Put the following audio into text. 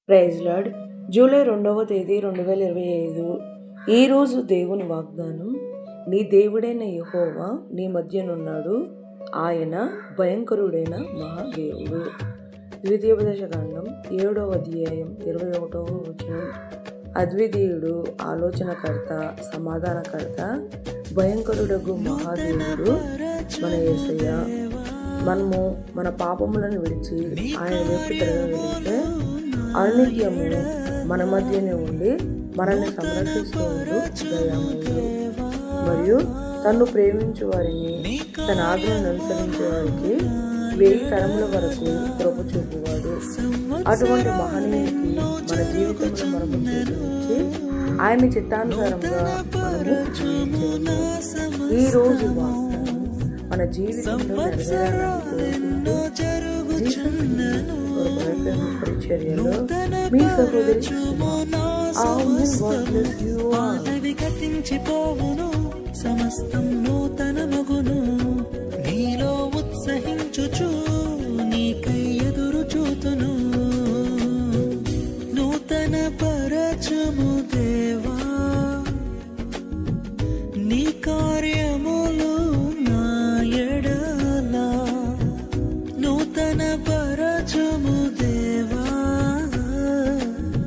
Praise lord. July 2వ తేదీ 2025. ఈరోజు దేవుని వాగ్దానం, నీ దేవుడైన యెహోవా నీ మధ్యనున్నాడు, ఆయన భయంకరుడైన మహాదేవుడు. ద్వితీయోపదేశకాండం 7వ అధ్యాయం 21వ వచనం. అద్వితీయుడు, ఆలోచనకర్త, సమాధానకర్త, భయంకరుడగు మహాదేవుడు మన యేసయ్య. మనము మన పాపములను విడిచి ఆయన వైపు తిరగగలిగితే అనునిత్యము మన మధ్యనే ఉండి మనల్ని సంరక్షిస్తూ ఉంటూ దయామయుడు మరియు తన్ను ప్రేమించే వారిని, తన ఆజ్ఞలను అనుసరించే వారికి 1000 తరముల వరకు కృప చూపువాడు. అటువంటి మహనీయునికి మన జీవితంలో మనకు చూపునిచ్చి ఆయన చిత్తానుసారంగా మనము జీవించవచ్చు. ఈ రోజు వాగ్దానం మన జీవితంలో నెరవేరాలని పరిచర్యలో మీ సహోదరి సమస్తం నూతన మగును నీలో ఉత్సహించుచు